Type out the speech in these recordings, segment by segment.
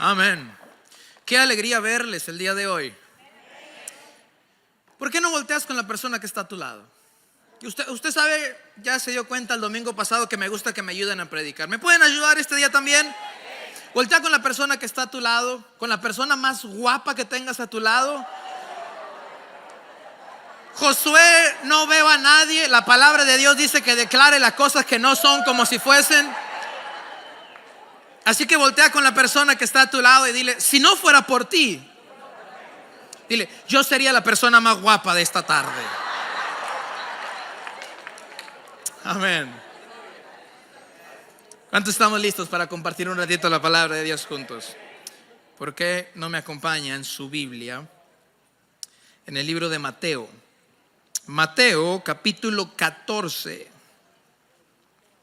Amén. Qué alegría verles el día de hoy. ¿Por qué no volteas con la persona que está a tu lado? Y usted sabe, ya se dio cuenta el domingo pasado que me gusta que me ayuden a predicar. ¿Me pueden ayudar este día también? Voltea con la persona que está a tu lado, con la persona más guapa que tengas a tu lado. Josué, no veo a nadie. La palabra de Dios dice que declare las cosas que no son como si fuesen. Así que voltea con la persona que está a tu lado y dile: si no fuera por ti, dile, yo sería la persona más guapa de esta tarde. Amén. ¿Cuántos estamos listos para compartir un ratito la palabra de Dios juntos? ¿Por qué no me acompaña en su Biblia? En el libro de Mateo. Mateo capítulo 14.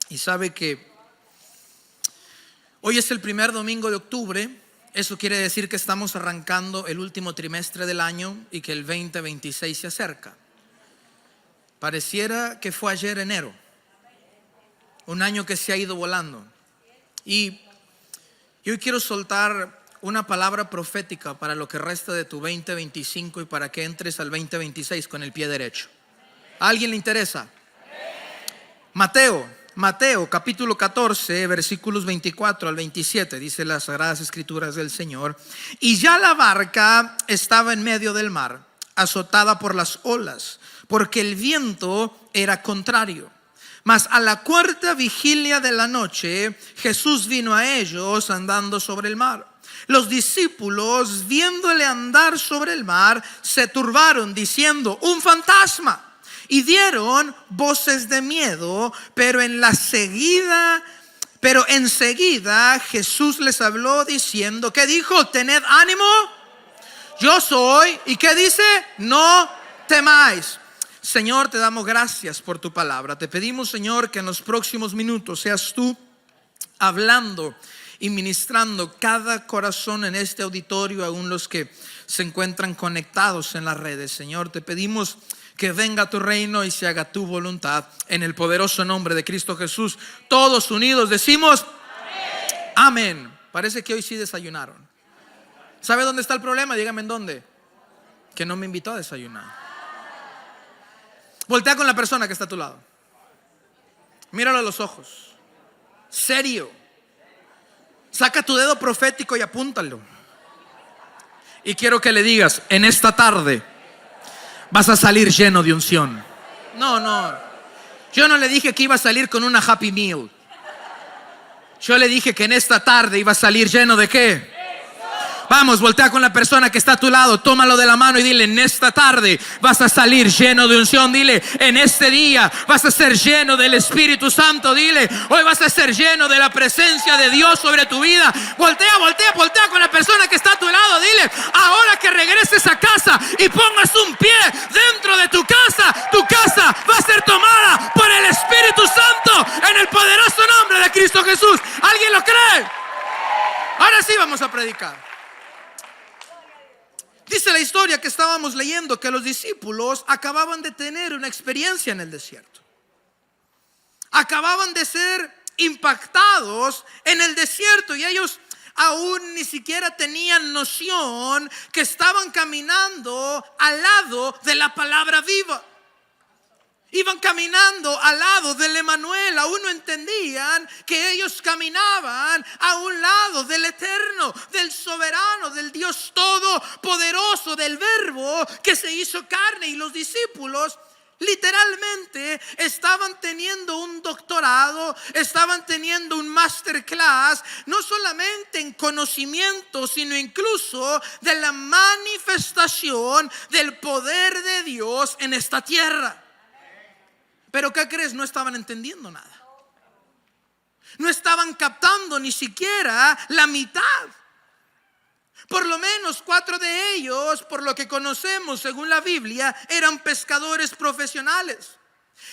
Y sabe que hoy es el primer domingo de octubre. Eso quiere decir que estamos arrancando el último trimestre del año y que el 2026 se acerca. Pareciera que fue ayer enero. Un año que se ha ido volando. Y hoy quiero soltar una palabra profética para lo que resta de tu 2025 y para que entres al 2026 con el pie derecho. ¿A alguien le interesa? Mateo capítulo 14 versículos 24 al 27 dice las sagradas escrituras del Señor: y ya la barca estaba en medio del mar, azotada por las olas, porque el viento era contrario. Mas a la cuarta vigilia de la noche Jesús vino a ellos andando sobre el mar. Los discípulos, viéndole andar sobre el mar, se turbaron diciendo: un fantasma. Y dieron voces de miedo, pero enseguida Jesús les habló diciendo, ¿qué dijo? Tened ánimo, yo soy. ¿Y qué dice? No temáis. Señor, te damos gracias por tu palabra. Te pedimos, Señor, que en los próximos minutos seas tú hablando y ministrando cada corazón en este auditorio, aún los que se encuentran conectados en las redes. Señor, te pedimos que venga tu reino y se haga tu voluntad, en el poderoso nombre de Cristo Jesús. Todos unidos decimos amén. Amén. Parece que hoy sí desayunaron. ¿Sabe dónde está el problema? Dígame en dónde. Que no me invitó a desayunar. Voltea con la persona que está a tu lado. Míralo a los ojos. Serio. Saca tu dedo profético y apúntalo. Y quiero que le digas: en esta tarde vas a salir lleno de unción. No. Yo no le dije que iba a salir con una Happy Meal. Yo le dije que en esta tarde iba a salir lleno de ¿qué? Vamos, voltea con la persona que está a tu lado, tómalo de la mano y dile: en esta tarde vas a salir lleno de unción. Dile: en este día vas a ser lleno del Espíritu Santo. Dile: hoy vas a ser lleno de la presencia de Dios sobre tu vida. Voltea con la persona que está a tu lado. Dile: ahora que regreses a casa y pongas un pie dentro de tu casa va a ser tomada por el Espíritu Santo, en el poderoso nombre de Cristo Jesús. ¿Alguien lo cree? Ahora sí vamos a predicar. Dice la historia que estábamos leyendo que los discípulos acababan de tener una experiencia en el desierto. Acababan de ser impactados en el desierto y ellos aún ni siquiera tenían noción que estaban caminando al lado de la palabra viva. Iban caminando al lado del Emanuel. Aún no entendían que ellos caminaban a un lado del eterno, del soberano, del Dios todopoderoso, del Verbo que se hizo carne. Y los discípulos literalmente estaban teniendo un doctorado, estaban teniendo un masterclass, no solamente en conocimiento, sino incluso de la manifestación del poder de Dios en esta tierra. Pero ¿qué crees? No estaban entendiendo nada. No estaban captando ni siquiera la mitad. Por lo menos 4 de ellos, por lo que conocemos según la Biblia, eran pescadores profesionales.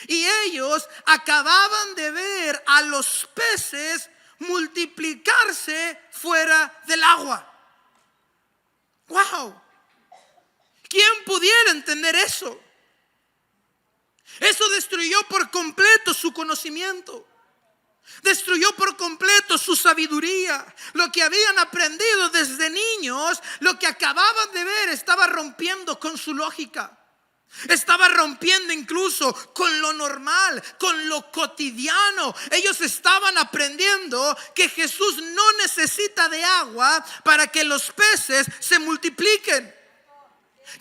Y ellos acababan de ver a los peces multiplicarse fuera del agua. ¡Wow! ¿Quién pudiera entender eso? Eso destruyó por completo su conocimiento. Destruyó por completo su sabiduría. Lo que habían aprendido desde niños, lo que acababan de ver, estaba rompiendo con su lógica. Estaba rompiendo incluso con lo normal, con lo cotidiano. Ellos estaban aprendiendo que Jesús no necesita de agua para que los peces se multipliquen.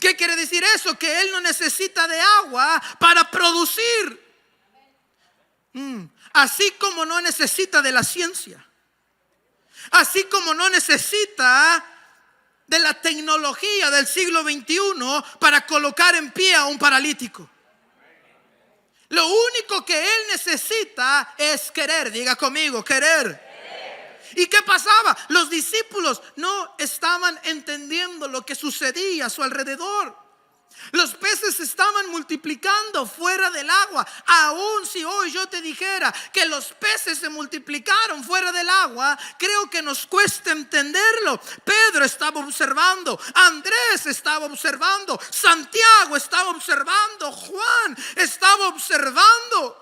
¿Qué quiere decir eso? Que Él no necesita de agua para producir. Así como no necesita de la ciencia. Así como no necesita de la tecnología del siglo XXI para colocar en pie a un paralítico. Lo único que Él necesita es querer. Diga conmigo, querer. ¿Y qué pasaba? Los discípulos no estaban entendiendo lo que sucedía a su alrededor. Los peces estaban multiplicando fuera del agua. Aún si hoy yo te dijera que los peces se multiplicaron fuera del agua, creo que nos cuesta entenderlo. Pedro estaba observando, Andrés estaba observando, Santiago estaba observando, Juan estaba observando.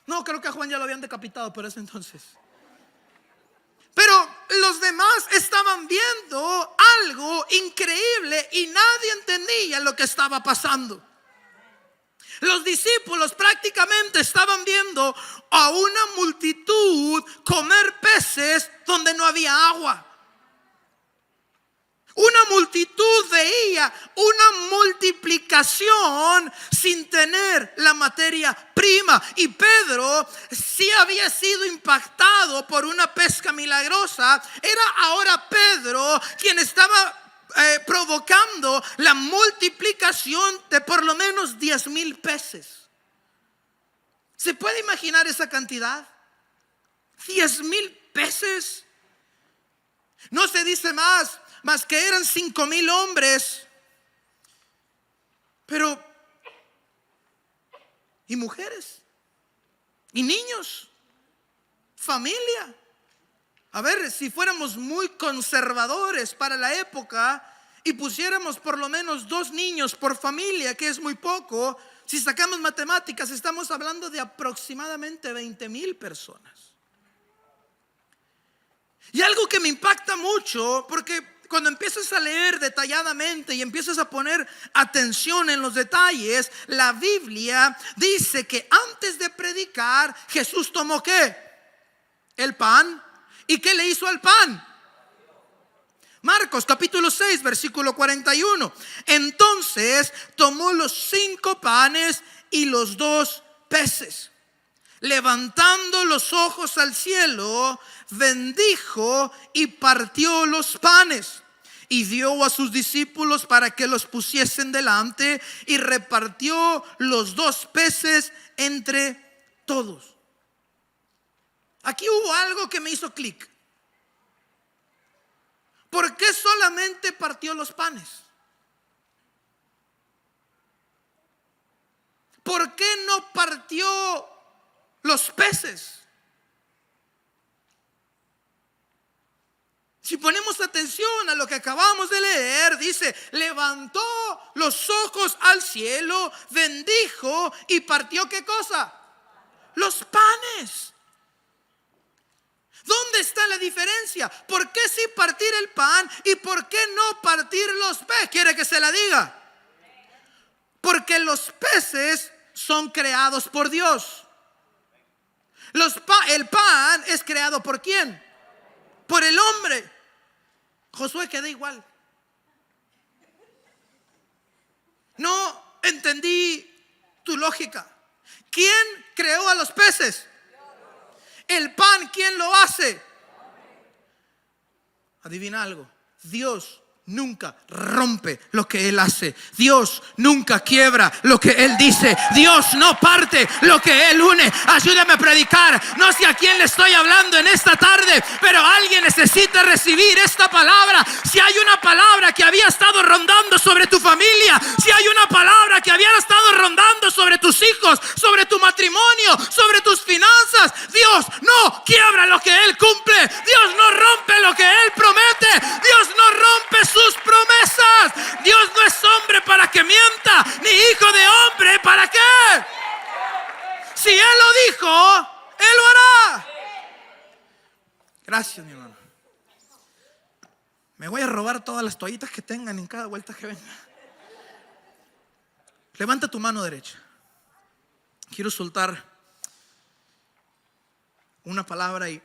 No, creo que a Juan ya lo habían decapitado por ese entonces. Pero los demás estaban viendo algo increíble y nadie entendía lo que estaba pasando. Los discípulos prácticamente estaban viendo a una multitud comer peces donde no había agua. Una multitud veía una multiplicación sin tener la materia prima. Y Pedro sí había sido impactado por una pesca milagrosa. Era ahora Pedro quien estaba provocando la multiplicación de por lo menos 10,000 peces. ¿Se puede imaginar esa cantidad? 10,000 peces. No se dice más que eran 5,000 hombres, pero y mujeres y niños, familia. A ver, si fuéramos muy conservadores para la época y pusiéramos por lo menos 2 niños por familia, que es muy poco, si sacamos matemáticas estamos hablando de aproximadamente 20,000 personas. Y algo que me impacta mucho, porque cuando empiezas a leer detalladamente y empiezas a poner atención en los detalles, la Biblia dice que antes de predicar, Jesús tomó ¿qué? El pan. ¿Y qué le hizo al pan? Marcos capítulo 6 versículo 41. Entonces tomó los 5 panes y los 2 peces. Levantando los ojos al cielo, bendijo y partió los panes y dio a sus discípulos para que los pusiesen delante, y repartió los 2 peces entre todos. Aquí hubo algo que me hizo clic. ¿Por qué solamente partió los panes? ¿Por qué no partió los peces? Si ponemos atención a lo que acabamos de leer, dice: levantó los ojos al cielo, bendijo y partió ¿qué cosa? Los panes. ¿Dónde está la diferencia? ¿Por qué sí partir el pan y por qué no partir los peces? ¿Quiere que se la diga? Porque los peces son creados por Dios. El pan es creado ¿por quién? Por el hombre. Josué queda igual. No entendí tu lógica. ¿Quién creó a los peces? El pan, ¿quién lo hace? Adivina algo. Dios nunca rompe lo que Él hace. Dios nunca quiebra lo que Él dice. Dios no parte lo que Él une. Ayúdame a predicar. No sé a quién le estoy hablando en esta tarde, pero alguien necesita recibir esta palabra. Si hay una palabra que había estado rondando sobre tu familia, si hay una palabra que había estado rondando sobre tus hijos, sobre tu matrimonio, sobre tus finanzas, Dios no quiebra lo que Él cumple. Dios no rompe lo que Él promete. Dios no rompe sus promesas. Dios no es hombre para que mienta, ni hijo de hombre para qué. Si Él lo dijo, Él lo hará. Me voy a robar todas las toallitas que tengan en cada vuelta que venga. Levanta tu mano derecha. Quiero soltar una palabra y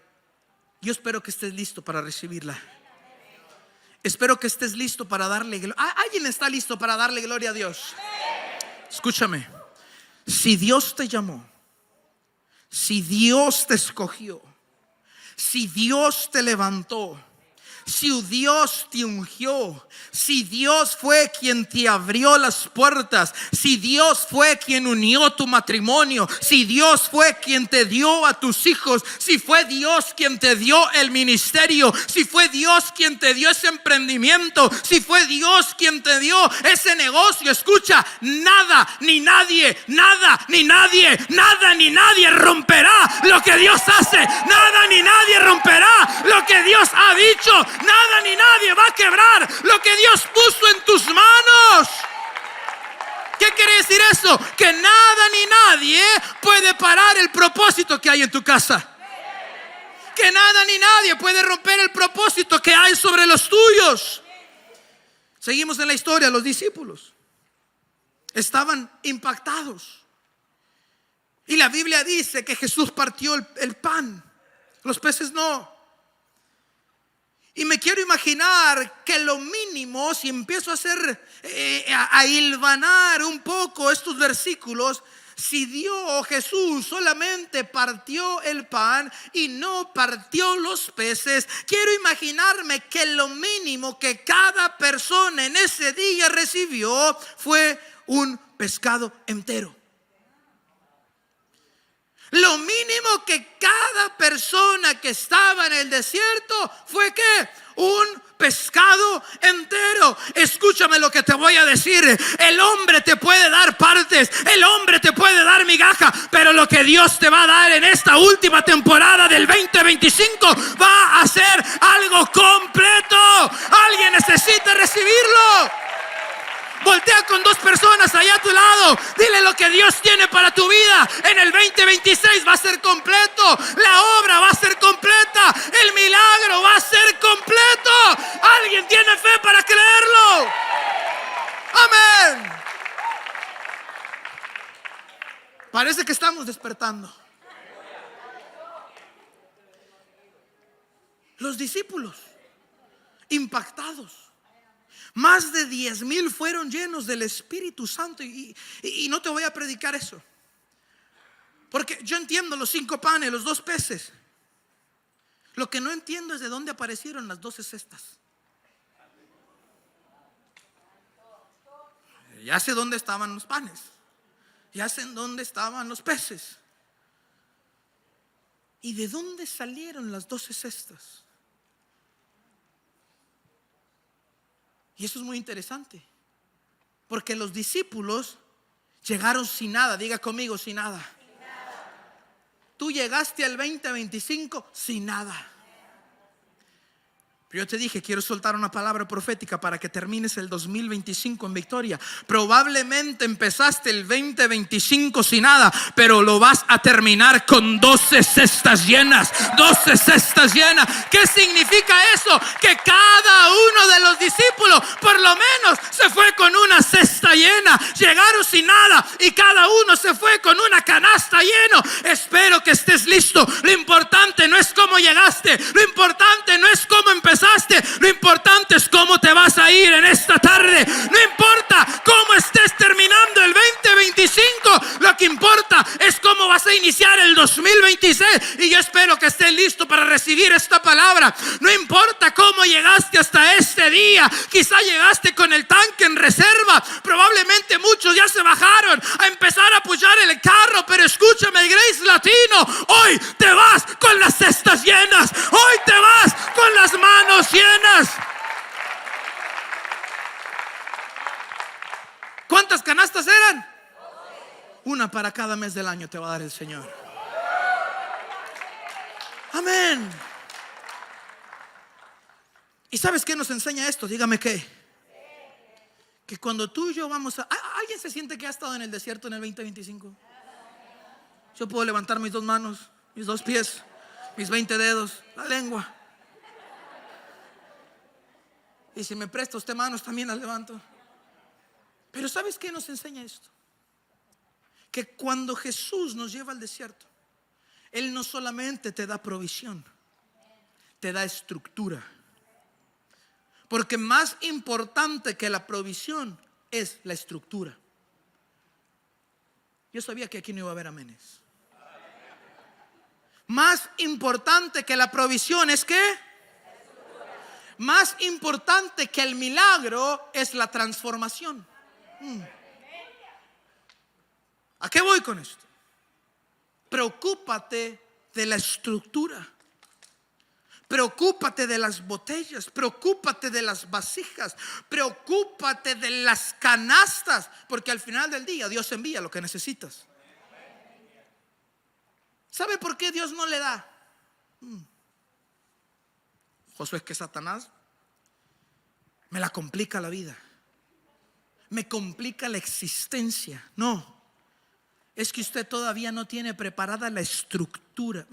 yo espero que estés listo para recibirla. Espero que estés listo para darle gloria. ¿Alguien está listo para darle gloria a Dios? Escúchame. Si Dios te llamó, si Dios te escogió, si Dios te levantó, si Dios te ungió, si Dios fue quien te abrió las puertas, si Dios fue quien unió tu matrimonio, si Dios fue quien te dio a tus hijos, si fue Dios quien te dio el ministerio, si fue Dios quien te dio ese emprendimiento, si fue Dios quien te dio ese negocio, escucha, nada ni nadie, nada ni nadie, nada ni nadie romperá lo que Dios hace, nada ni nadie romperá lo que Dios ha dicho. Nada ni nadie va a quebrar lo que Dios puso en tus manos. ¿Qué quiere decir eso? Que nada ni nadie puede parar el propósito que hay en tu casa. Que nada ni nadie puede romper el propósito que hay sobre los tuyos. Seguimos en la historia. Los discípulos estaban impactados. Y la Biblia dice que Jesús partió el pan. Los peces no. Y me quiero imaginar que lo mínimo, si empiezo a hacer, a hilvanar un poco estos versículos, si Jesús solamente partió el pan y no partió los peces, quiero imaginarme que lo mínimo que cada persona en ese día recibió fue un pescado entero. Lo mínimo que cada persona que estaba en el desierto fue que un pescado entero. Escúchame lo que te voy a decir. El hombre te puede dar partes, el hombre te puede dar migaja, pero lo que Dios te va a dar en esta última temporada del 2025 va a ser algo completo. Alguien necesita recibirlo. Voltea con dos personas allá a tu lado. Dile lo que Dios tiene para tu vida en el 2026 va a ser completo. La obra va a ser completa. El milagro va a ser completo. ¿Alguien tiene fe para creerlo? Amén. Parece que estamos despertando. Los discípulos impactados. Más de 10,000 fueron llenos del Espíritu Santo. Y no te voy a predicar eso, porque yo entiendo los 5 panes, los 2 peces. Lo que no entiendo es de dónde aparecieron las 12 cestas. Ya sé dónde estaban los panes, ya sé dónde estaban los peces. ¿Y de dónde salieron las 12 cestas? Y eso es muy interesante, porque los discípulos llegaron sin nada. Diga conmigo, sin nada. Tú llegaste al 2025 sin nada. Yo te dije, quiero soltar una palabra profética para que termines el 2025 en victoria. Probablemente empezaste el 2025 sin nada, pero lo vas a terminar con 12 cestas llenas. 12 cestas llenas. ¿Qué significa eso? Que cada uno de los discípulos por lo menos se fue con una cesta llena. Llegaron sin nada y cada uno se fue con una canasta llena. Espero que estés listo. Lo importante no es cómo llegaste, lo importante no es cómo empezaste. Lo importante es cómo te vas a ir en esta tarde. No importa cómo estés terminando el 2025, lo que importa es cómo vas a iniciar el 2026. Y yo espero que estés listo para recibir esta palabra. No importa cómo llegaste hasta este día. Quizá llegaste con el tanque en reserva. Probablemente muchos ya se bajaron a empezar a apoyar el carro. Pero escúchame, Grace Latino, hoy te vas con las cestas llenas. Hoy te vas con las manos llenas. ¿Cuántas canastas eran? Una para cada mes del año te va a dar el Señor. Amén. ¿Y sabes qué nos enseña esto? Dígame qué. Que cuando tú y yo vamos a... ¿Alguien se siente que ha estado en el desierto en el 2025? Yo puedo levantar mis 2 manos, mis 2 pies, mis 20 dedos, la lengua. Y si me presta usted manos, también las levanto. Pero ¿sabes qué nos enseña esto? Que cuando Jesús nos lleva al desierto, Él no solamente te da provisión, te da estructura. Porque más importante que la provisión es la estructura. Yo sabía que aquí no iba a haber amenes. Más importante que la provisión es ¿qué? Más importante que el milagro es la transformación. ¿A qué voy con esto? Preocúpate de la estructura. Preocúpate de las botellas, preocúpate de las vasijas, preocúpate de las canastas, porque al final del día Dios envía lo que necesitas. ¿Sabe por qué Dios no le da? Josué, es que Satanás me la complica la vida, me complica la existencia. No, es que usted todavía no tiene preparada la estructura.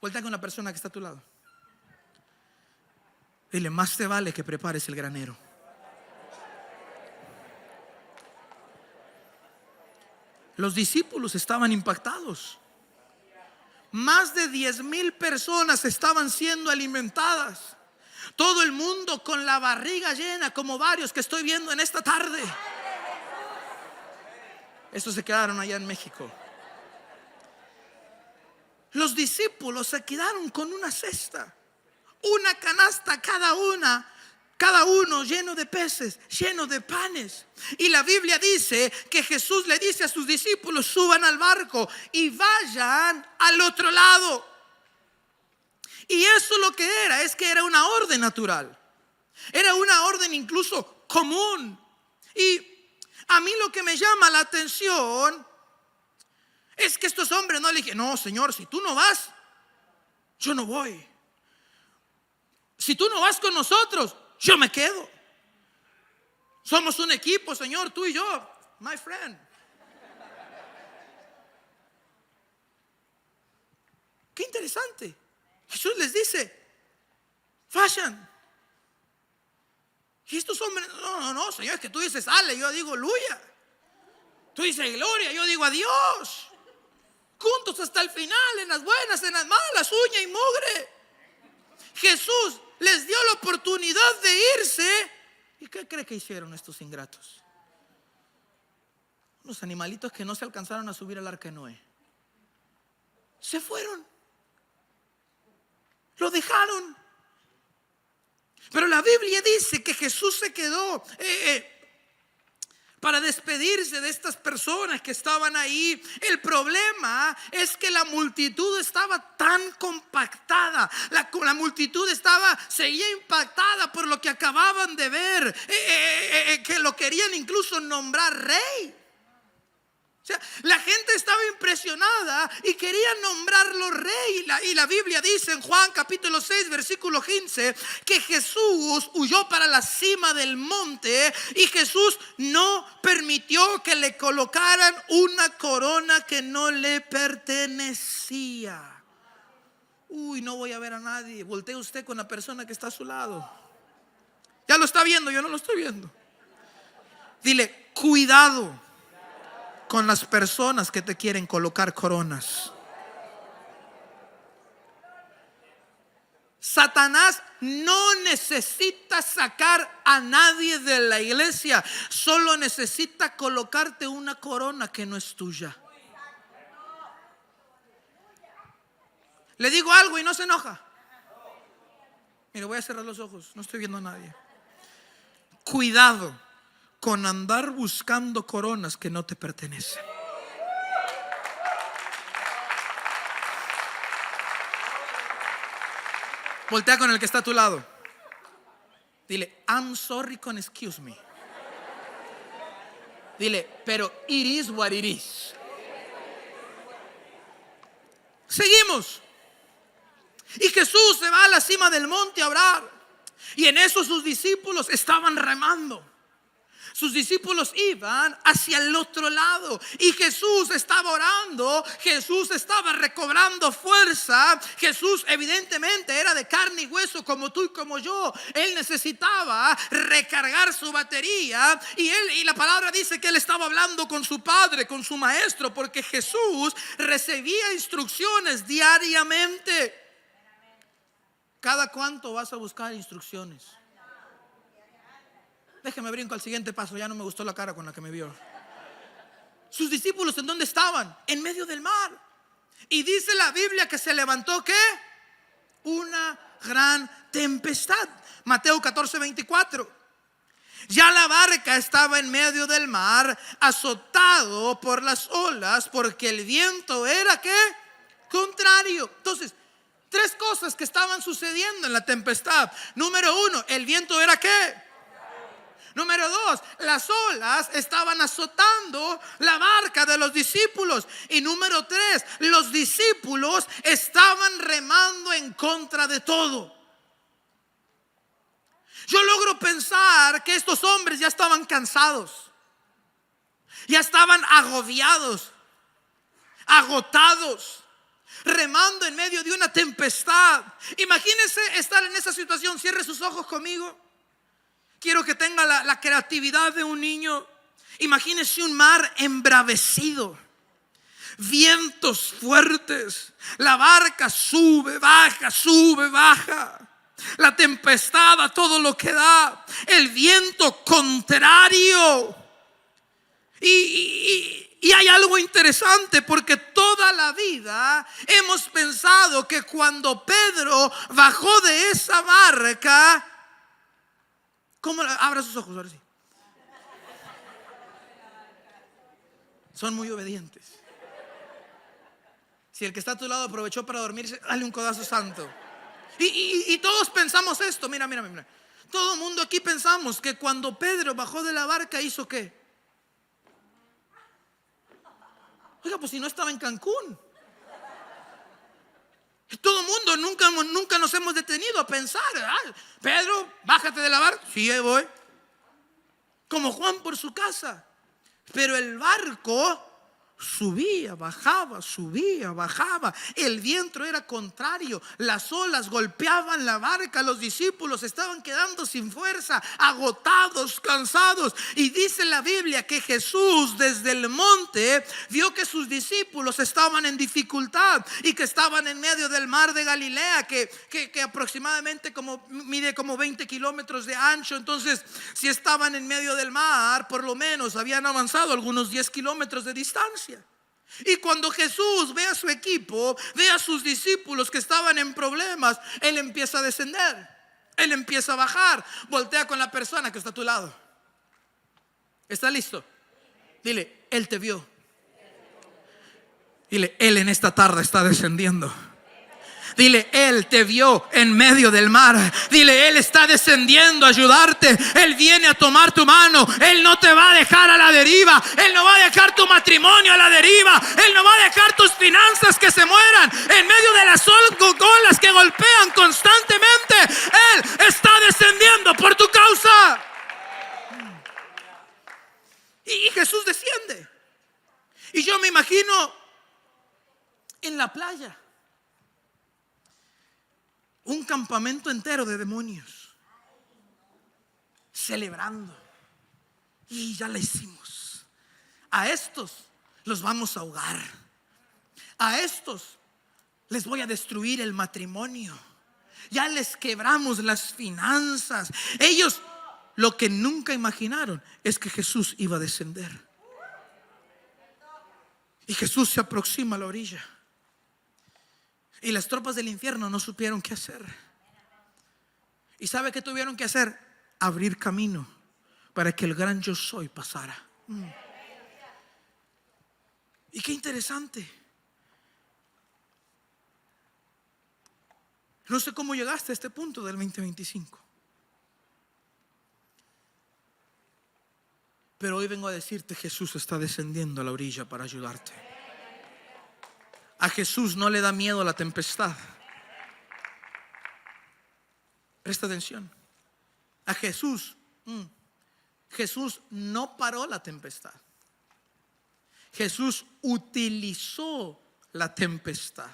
Vuelta con la persona que está a tu lado. Dile, más te vale que prepares el granero. Los discípulos estaban impactados. Más de 10,000 personas estaban siendo alimentadas. Todo el mundo con la barriga llena, como varios que estoy viendo en esta tarde. Estos se quedaron allá en México. Los discípulos se quedaron con una cesta, una canasta cada uno lleno de peces, lleno de panes. Y la Biblia dice que Jesús le dice a sus discípulos: suban al barco y vayan al otro lado. Y eso lo que era, es que era una orden natural. Era una orden incluso común. Y a mí lo que me llama la atención es que estos hombres no le dijeron: no, Señor, si tú no vas, yo no voy. Si tú no vas con nosotros, yo me quedo. Somos un equipo, Señor, tú y yo, my friend. Qué interesante. Jesús les dice: vayan. Y estos hombres: no, Señor, es que tú dices ale, yo digo aleluya. Tú dices gloria, yo digo adiós. Juntos hasta el final, en las buenas, en las malas, uña y mugre. Jesús les dio la oportunidad de irse. ¿Y qué cree que hicieron estos ingratos? Los animalitos que no se alcanzaron a subir al arca de Noé. Se fueron. Lo dejaron. Pero la Biblia dice que Jesús se quedó para despedirse de estas personas que estaban ahí. El problema es que la multitud estaba tan compactada. La multitud seguía impactada por lo que acababan de ver, que lo querían incluso nombrar rey. O sea, la gente estaba impresionada y querían nombrarlo rey. Y la Biblia dice en Juan capítulo 6 versículo 15 que Jesús huyó para la cima del monte y Jesús no permitió que le colocaran una corona que no le pertenecía. No voy a ver a nadie. Voltee usted con la persona que está a su lado. Ya lo está viendo, yo no lo estoy viendo. Dile: cuidado con las personas que te quieren colocar coronas. Satanás no necesita sacar a nadie de la iglesia, solo necesita colocarte una corona que no es tuya. Le digo algo y no se enoja. Mire, voy a cerrar los ojos, no estoy viendo a nadie. Cuidado con andar buscando coronas que no te pertenecen. Voltea con el que está a tu lado. Dile: I'm sorry con excuse me. Dile: pero it is what it is. Seguimos. Y Jesús se va a la cima del monte a orar. Y en eso sus discípulos estaban remando. Sus discípulos iban hacia el otro lado y Jesús estaba orando, Jesús estaba recobrando fuerza. Jesús evidentemente era de carne y hueso como tú y como yo. Él necesitaba recargar su batería y la palabra dice que él estaba hablando con su padre, con su maestro, porque Jesús recibía instrucciones diariamente. ¿Cada cuánto vas a buscar instrucciones? Déjeme brinco al siguiente paso, ya no me gustó la cara con la que me vio. Sus discípulos, ¿en dónde estaban? En medio del mar. Y dice la Biblia que se levantó, ¿qué? Una gran tempestad. Mateo 14:24. Ya la barca estaba en medio del mar, azotado por las olas, porque el viento era, ¿qué? Contrario. Entonces, tres cosas que estaban sucediendo en la tempestad. Número uno, el viento era, ¿qué? Número dos, las olas estaban azotando la barca de los discípulos. Y número tres, los discípulos estaban remando en contra de todo. Yo logro pensar que estos hombres ya estaban cansados, ya estaban agobiados, agotados, remando en medio de una tempestad. Imagínense estar en esa situación. Cierre sus ojos conmigo. Quiero que tenga la creatividad de un niño. Imagínese un mar embravecido, vientos fuertes, la barca sube, baja, la tempestad a todo lo que da, el viento contrario. Y hay algo interesante, porque toda la vida hemos pensado que cuando Pedro bajó de esa barca, ¿cómo? Abra sus ojos, ahora sí. Son muy obedientes. Si el que está a tu lado aprovechó para dormirse, dale un codazo santo. Y todos pensamos esto. Mira. Todo el mundo aquí pensamos que cuando Pedro bajó de la barca, ¿hizo qué? Oiga, pues si no estaba en Cancún. Todo el mundo nunca nos hemos detenido a pensar. Pedro, bájate de la barca. Sí, ahí voy. Como Juan por su casa. Pero el barco subía, bajaba. El viento era contrario. Las olas golpeaban la barca. Los discípulos estaban quedando sin fuerza, agotados, cansados. Y dice la Biblia que Jesús desde el monte vio que sus discípulos estaban en dificultad y que estaban en medio del mar de Galilea, que aproximadamente mide como 20 kilómetros de ancho. Entonces, si estaban en medio del mar, por lo menos habían avanzado algunos 10 kilómetros de distancia. Y cuando Jesús ve a su equipo, ve a sus discípulos que estaban en problemas, Él empieza a descender, Él empieza a bajar. Voltea con la persona que está a tu lado. ¿Está listo? Dile, Él te vio. Dile, Él en esta tarde está descendiendo. Dile, Él te vio en medio del mar. Dile, Él está descendiendo a ayudarte. Él viene a tomar tu mano. Él no te va a dejar a la deriva. Él no va a dejar tu matrimonio a la deriva. Él no va a dejar tus finanzas que se mueran en medio de las olas que golpean constantemente. Él está descendiendo por tu causa. Y Jesús desciende. Y yo me imagino en la playa un campamento entero de demonios celebrando. Y ya la hicimos. A estos los vamos a ahogar. A estos les voy a destruir el matrimonio. Ya les quebramos las finanzas. Ellos lo que nunca imaginaron es que Jesús iba a descender. Y Jesús se aproxima a la orilla. Y las tropas del infierno no supieron qué hacer. ¿Y sabe qué tuvieron que hacer? Abrir camino para que el gran yo soy pasara. Y qué interesante. No sé cómo llegaste a este punto del 2025. Pero hoy vengo a decirte, Jesús está descendiendo a la orilla para ayudarte. A Jesús no le da miedo la tempestad. Presta atención. A Jesús Jesús no paró la tempestad. Jesús utilizó la tempestad.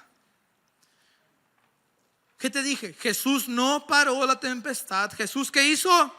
¿Qué te dije? Jesús no paró la tempestad. ¿Jesús qué hizo?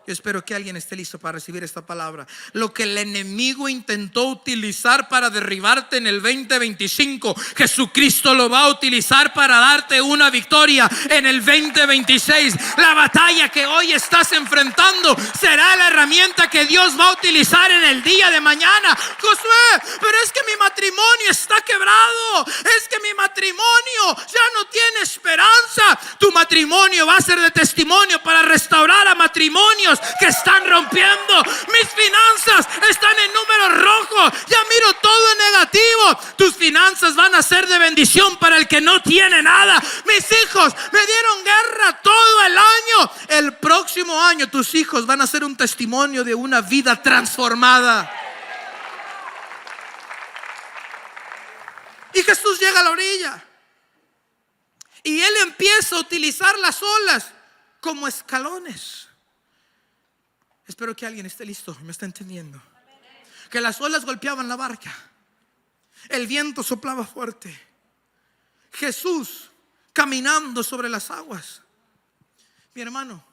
Yo espero que alguien esté listo para recibir esta palabra. Lo que el enemigo intentó utilizar para derribarte en el 2025, Jesucristo lo va a utilizar para darte una victoria en el 2026. La batalla que hoy estás enfrentando será la herramienta que Dios va a utilizar en el día de mañana. Josué, pero es que mi matrimonio está quebrado. Es que mi matrimonio ya no tiene esperanza. Tu matrimonio va a ser de testimonio para restaurar a matrimonios que están rompiendo. Mis finanzas están en números rojos. Ya miro todo en negativo. Tus finanzas van a ser de bendición para el que no tiene nada. Mis hijos me dieron guerra todo el año. El próximo año tus hijos van a ser un testimonio de una vida transformada. Y Jesús llega a la orilla y Él empieza a utilizar las olas como escalones. Espero que alguien esté listo, me está entendiendo. Que las olas golpeaban la barca, el viento soplaba fuerte, Jesús caminando sobre las aguas. Mi hermano,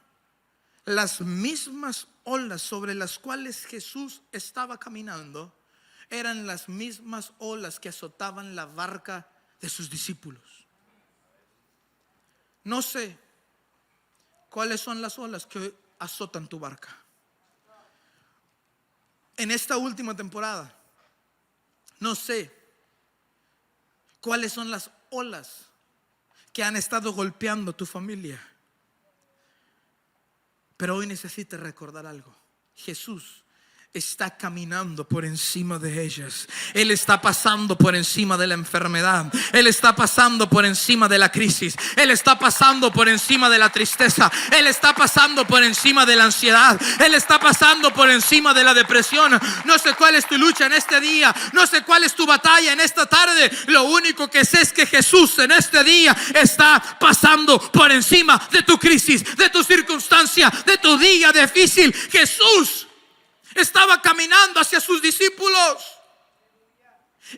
las mismas olas sobre las cuales Jesús estaba caminando eran las mismas olas que azotaban la barca de sus discípulos. No sé cuáles son las olas que azotan tu barca en esta última temporada. No sé cuáles son las olas que han estado golpeando tu familia, pero hoy necesitas recordar algo. Jesús está caminando por encima de ellas. Él está pasando por encima de la enfermedad. Él está pasando por encima de la crisis. Él está pasando por encima de la tristeza. Él está pasando por encima de la ansiedad. Él está pasando por encima de la depresión. No sé cuál es tu lucha en este día. No sé cuál es tu batalla en esta tarde. Lo único que sé es que Jesús en este día está pasando por encima de tu crisis, de tu circunstancia, de tu día difícil. Jesús estaba caminando hacia sus discípulos.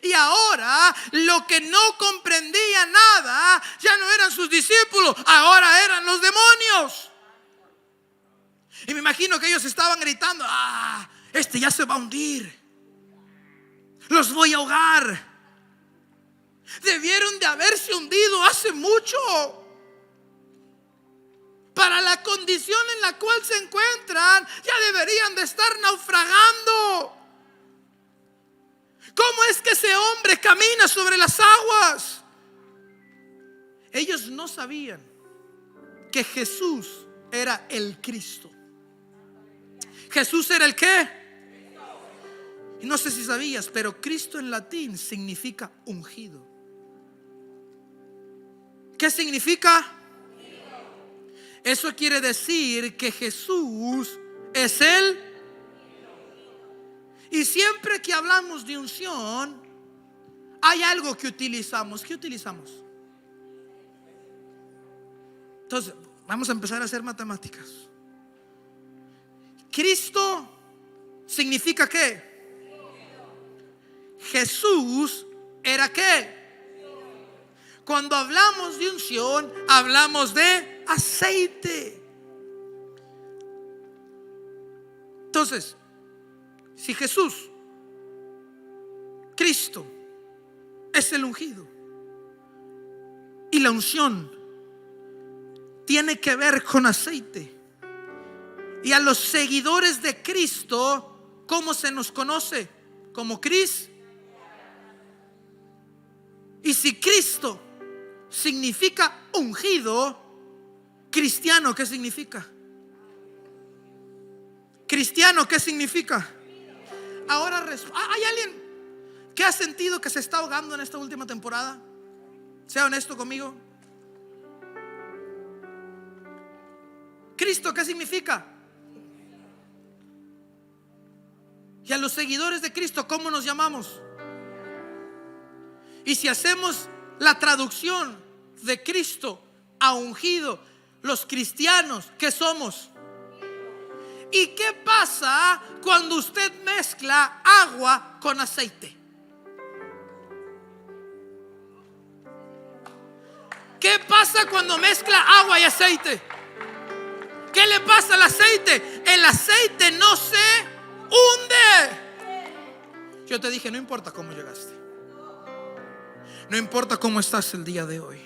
Y ahora lo que no comprendía nada ya no eran sus discípulos, ahora eran los demonios. Y me imagino que ellos estaban gritando: este ya se va a hundir, los voy a ahogar. Debieron de haberse hundido hace mucho. Para la condición en la cual se encuentran, ya deberían de estar naufragando. ¿Cómo es que ese hombre camina sobre las aguas? Ellos no sabían que Jesús era el Cristo. Jesús era el ¿qué? Y no sé si sabías, pero Cristo en latín significa ungido. ¿Qué significa? Eso quiere decir que Jesús es Él. Y siempre que hablamos de unción, hay algo que utilizamos. ¿Qué utilizamos? Entonces, vamos a empezar a hacer matemáticas. Cristo significa ¿qué? Jesús era ¿qué? Cuando hablamos de unción, hablamos de aceite. Entonces, si Jesús, Cristo, es el ungido, y la unción tiene que ver con aceite, y a los seguidores de Cristo, ¿cómo se nos conoce? Como Cristo. Y si Cristo significa ungido, cristiano, ¿qué significa? Cristiano, ¿qué significa? Ahora, ¿hay alguien que ha sentido que se está ahogando en esta última temporada? Sea honesto conmigo. Cristo, ¿qué significa? Y a los seguidores de Cristo, ¿cómo nos llamamos? Y si hacemos la traducción de Cristo a ungido, los cristianos, ¿qué somos? ¿Y qué pasa cuando usted mezcla agua con aceite? ¿Qué pasa cuando mezcla agua y aceite? ¿Qué le pasa al aceite? El aceite no se hunde. Yo te dije, no importa cómo llegaste, no importa cómo estás el día de hoy.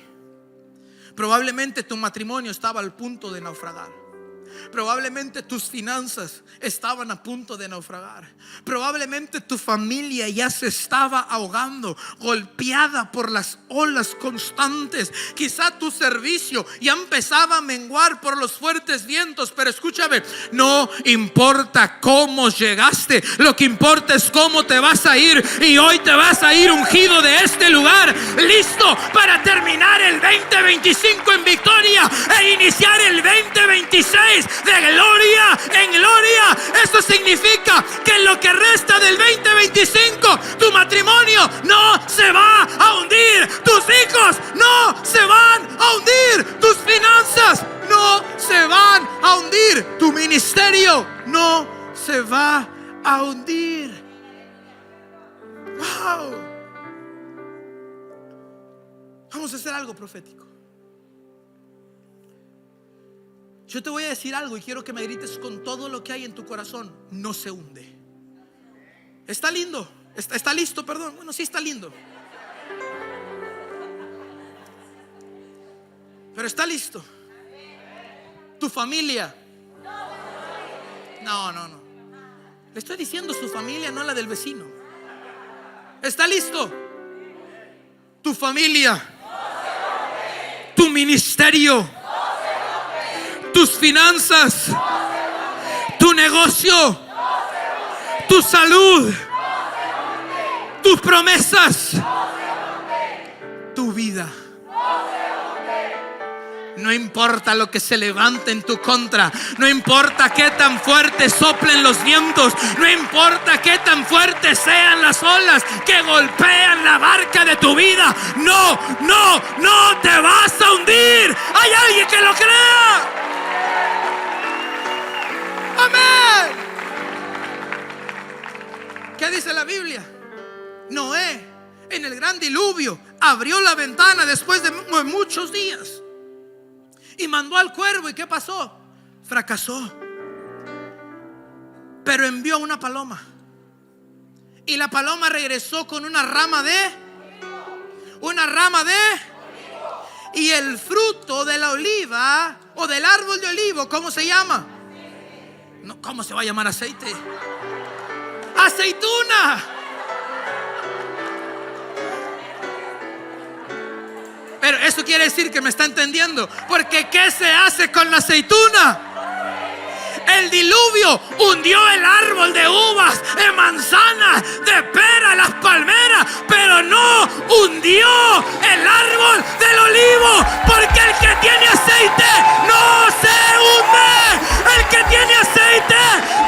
Probablemente tu matrimonio estaba al punto de naufragar. Probablemente tus finanzas estaban a punto de naufragar. Probablemente tu familia ya se estaba ahogando, golpeada por las olas constantes. Quizá tu servicio ya empezaba a menguar por los fuertes vientos. Pero escúchame, no importa cómo llegaste, lo que importa es cómo te vas a ir. Y hoy te vas a ir ungido de este lugar, listo para terminar el 2025 en victoria e iniciar el 2026 de gloria en gloria. Esto significa que en lo que resta del 2025 tu matrimonio no se va a hundir, tus hijos no se van a hundir, tus finanzas no se van a hundir, tu ministerio no se va a hundir. Wow. Vamos a hacer algo profético. Yo te voy a decir algo y quiero que me grites con todo lo que hay en tu corazón. No se hunde. Está lindo. Está listo, perdón. Bueno, sí está lindo. Pero está listo. Tu familia. No. Le estoy diciendo su familia, no la del vecino. Está listo. Tu familia. Tu ministerio. Tus finanzas, tu negocio, tu salud, tus promesas, tu vida. No importa lo que se levante en tu contra, no importa qué tan fuerte soplen los vientos, no importa qué tan fuertes sean las olas que golpean la barca de tu vida, no te vas a hundir. Hay alguien que lo crea. Amén. ¿Qué dice la Biblia? Noé en el gran diluvio abrió la ventana después de muchos días y mandó al cuervo. ¿Y qué pasó? Fracasó. Pero envió una paloma, y la paloma regresó con una rama de y el fruto de la oliva o del árbol de olivo. ¿Cómo se llama? No, ¿cómo se va a llamar aceite? Aceituna. Pero eso quiere decir que me está entendiendo. Porque ¿qué se hace con la aceituna? El diluvio hundió el árbol de uvas, de manzanas, de pera, las palmeras, pero no hundió el árbol del olivo. Porque el que tiene aceite no se hunde. El que tiene aceite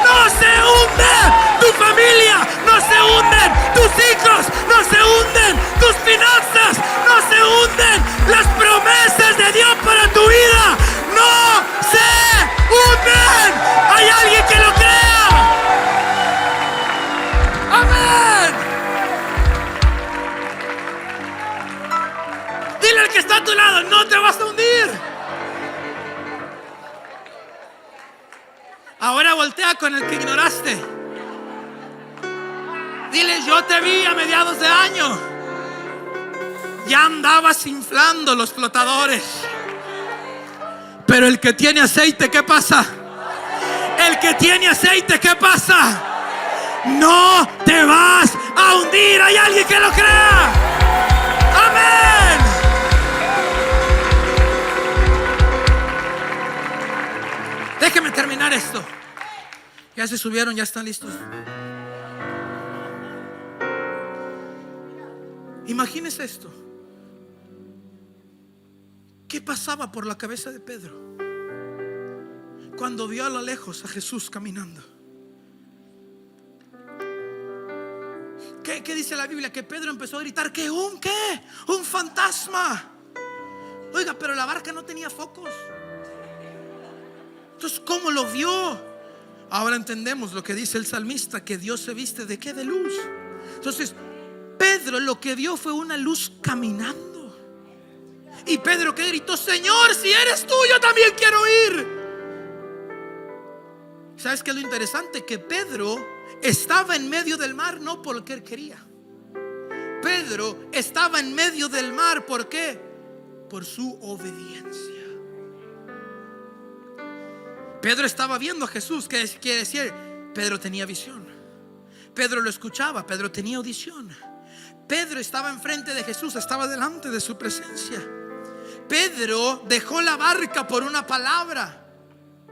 no se hunde. Tu familia no se hunde. Tus hijos no se hunden. Tus finanzas no se hunden. Las promesas de Dios para tu vida no se hunden. ¿Hay alguien que lo crea? Amén. Dile al que está a tu lado, no te vas a hundir. Ahora voltea con el que ignoraste. Dile, yo te vi a mediados de año. Ya andabas inflando los flotadores. Pero el que tiene aceite, ¿qué pasa? El que tiene aceite, ¿qué pasa? No te vas a hundir. ¿Hay alguien que lo crea? Amén. Déjeme terminar esto. Ya se subieron, ya están listos. Imagínese esto. ¿Qué pasaba por la cabeza de Pedro cuando vio a lo lejos a Jesús caminando? ¿Qué dice la Biblia? Que Pedro empezó a gritar que un fantasma. Oiga, pero la barca no tenía focos. Entonces, ¿cómo lo vio? Ahora entendemos lo que dice el salmista, que Dios se viste ¿de qué? De luz. Entonces Pedro lo que vio fue una luz caminando. Y Pedro que gritó: Señor, si eres tú, yo también quiero ir. ¿Sabes qué es lo interesante? Que Pedro estaba en medio del mar no porque él quería. Pedro estaba en medio del mar, ¿por qué? Por su obediencia. Pedro estaba viendo a Jesús, que quiere decir, Pedro tenía visión. Pedro lo escuchaba, Pedro tenía audición. Pedro estaba enfrente de Jesús, estaba delante de su presencia. Pedro dejó la barca por una palabra.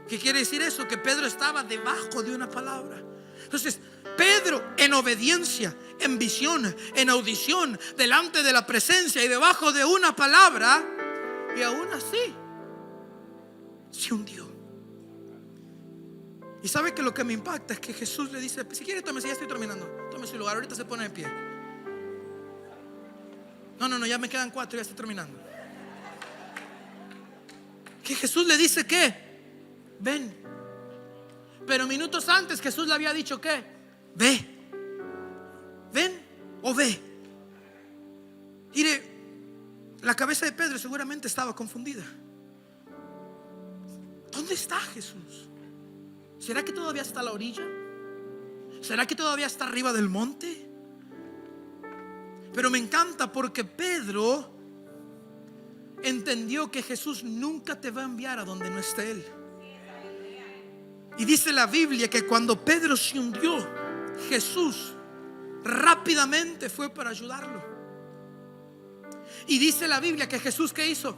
¿Qué quiere decir eso? Que Pedro estaba debajo de una palabra. Entonces Pedro, en obediencia, en visión, en audición, delante de la presencia y debajo de una palabra, y aún así se hundió. Y sabe que lo que me impacta es que Jesús le dice: si quiere, tómese, ya estoy terminando, tome su lugar, ahorita se pone de pie. No, ya me quedan 4, ya estoy terminando. Que Jesús le dice que ven. Pero minutos antes Jesús le había dicho que ve. Ven o ve. Mire, la cabeza de Pedro seguramente estaba confundida. ¿Dónde está Jesús? ¿Será que todavía está a la orilla? ¿Será que todavía está arriba del monte? Pero me encanta porque Pedro entendió que Jesús nunca te va a enviar a donde no esté Él. Y dice la Biblia que cuando Pedro se hundió, Jesús rápidamente fue para ayudarlo. Y dice la Biblia que Jesús, ¿qué hizo?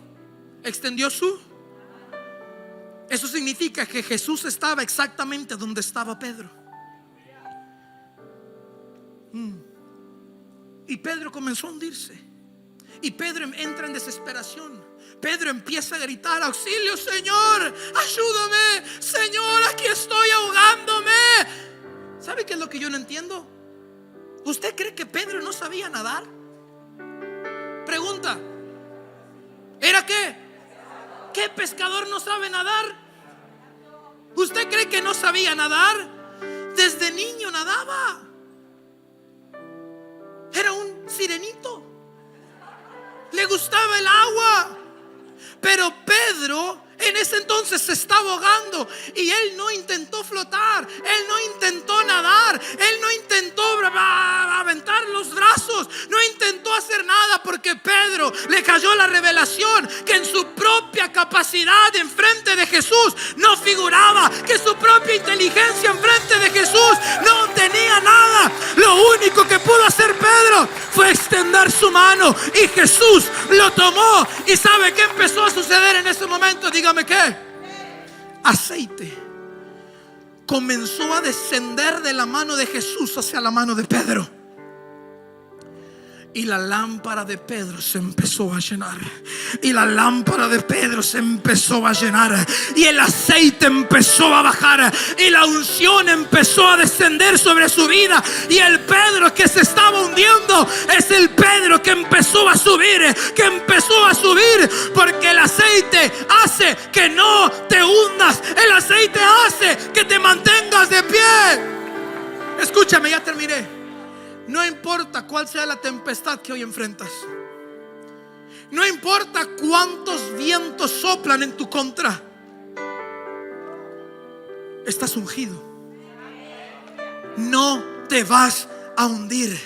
Extendió su. Eso significa que Jesús estaba exactamente donde estaba Pedro. Y Pedro comenzó a hundirse. Y Pedro entra en desesperación. Pedro empieza a gritar: auxilio, Señor, ayúdame, Señor, aquí estoy ahogándome. ¿Sabe qué es lo que yo no entiendo? ¿Usted cree que Pedro no sabía nadar? Pregunta: ¿era qué? ¿Qué pescador no sabe nadar? ¿Usted cree que no sabía nadar? Desde niño nadaba. Era un sirenito. Le gustaba el agua. Pero Pedro en ese entonces se estaba ahogando. Y él no intentó flotar, él no intentó nadar, él no intentó aventar los brazos, no intentó hacer nada, porque Pedro le cayó la revelación que en su propia capacidad enfrente de Jesús no figuraba, que su propia inteligencia enfrente de Jesús no tenía nada. Lo único que pudo hacer Pedro fue extender su mano, y Jesús lo tomó. ¿Y sabe qué empezó a suceder en ese momento? Dígame qué. Aceite comenzó a descender de la mano de Jesús hacia la mano de Pedro. Y la lámpara de Pedro se empezó a llenar. Y la lámpara de Pedro se empezó a llenar. Y el aceite empezó a bajar. Y la unción empezó a descender sobre su vida. Y el Pedro que se estaba hundiendo es el Pedro que empezó a subir. Que empezó a subir, porque el aceite hace que no te hundas. El aceite hace que te mantengas de pie. Escúchame, ya terminé. No importa cuál sea la tempestad que hoy enfrentas. No importa cuántos vientos soplan en tu contra. Estás ungido. No te vas a hundir.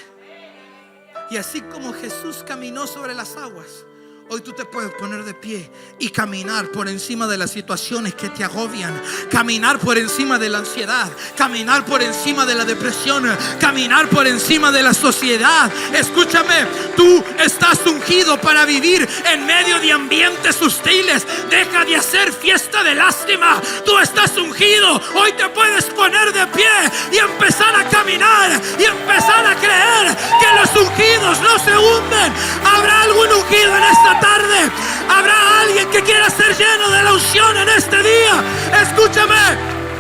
Y así como Jesús caminó sobre las aguas, hoy tú te puedes poner de pie y caminar por encima de las situaciones que te agobian. Caminar por encima de la ansiedad. Caminar por encima de la depresión. Caminar por encima de la sociedad. Escúchame, tú estás ungido para vivir en medio de ambientes hostiles. Deja de hacer fiesta de lástima. Tú estás ungido. Hoy te puedes poner de pie y empezar a caminar y empezar a creer que los ungidos no se hunden. ¿Habrá algún ungido en esta tarde? ¿Habrá alguien que quiera ser lleno de la unción en este día? Escúchame,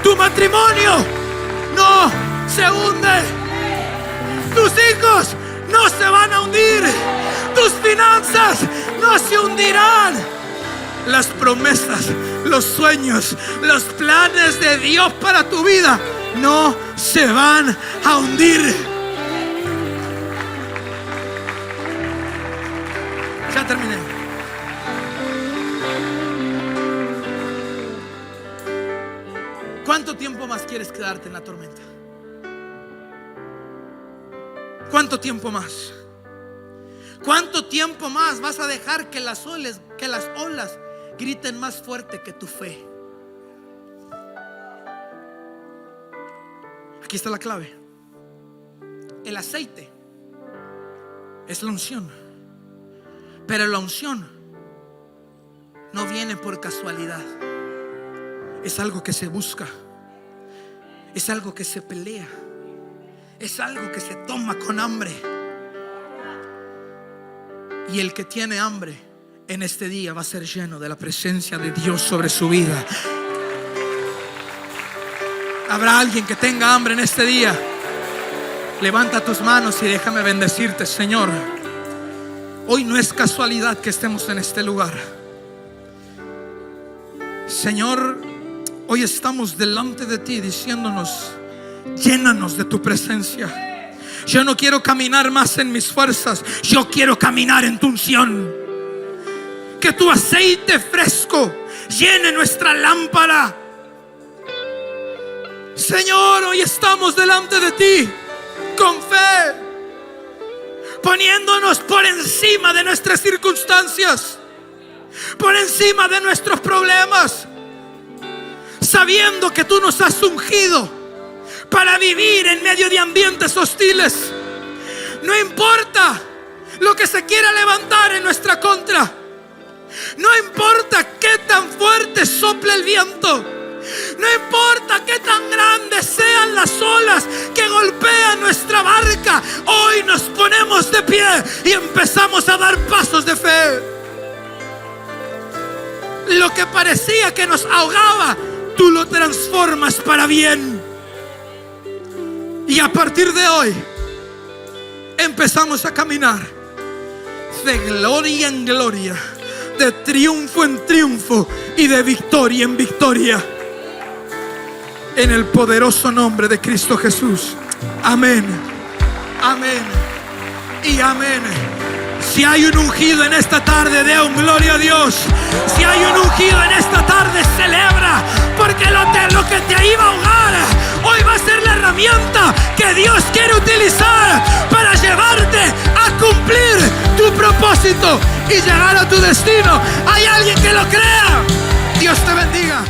tu matrimonio no se hunde. Tus hijos no se van a hundir. Tus finanzas no se hundirán. Las promesas los sueños, los planes de Dios para tu vida no se van a hundir. Ya terminé. ¿Cuánto tiempo más quieres quedarte en la tormenta? ¿Cuánto tiempo más? ¿Cuánto tiempo más vas a dejar que las olas griten más fuerte que tu fe? Aquí está la clave. El aceite es la unción, pero la unción no viene por casualidad. Es algo que se busca, es algo que se pelea, es algo que se toma con hambre. Y el que tiene hambre en este día va a ser lleno de la presencia de Dios sobre su vida. ¿Habrá alguien que tenga hambre en este día? Levanta tus manos y déjame bendecirte, Señor. Hoy no es casualidad que estemos en este lugar. Señor, hoy estamos delante de ti diciéndonos: llénanos de tu presencia. Yo no quiero caminar más en mis fuerzas, yo quiero caminar en tu unción. Que tu aceite fresco llene nuestra lámpara. Señor, hoy estamos delante de ti con fe, poniéndonos por encima de nuestras circunstancias, por encima de nuestros problemas, sabiendo que tú nos has ungido para vivir en medio de ambientes hostiles. No importa lo que se quiera levantar en nuestra contra, no importa qué tan fuerte sople el viento, no importa qué tan grandes sean las olas que golpean nuestra barca, hoy nos ponemos de pie y empezamos a dar pasos de fe. Lo que parecía que nos ahogaba, tú lo transformas para bien. Y a partir de hoy empezamos a caminar de gloria en gloria, de triunfo en triunfo y de victoria en victoria, en el poderoso nombre de Cristo Jesús. Amén, amén y amén. Si hay un ungido en esta tarde, dé un gloria a Dios. Si hay un ungido en esta tarde, celebra, porque lo que te iba a ahogar hoy va a ser la herramienta que Dios quiere utilizar para llevarte a cumplir tu propósito y llegar a tu destino. ¿Hay alguien que lo crea? Dios te bendiga.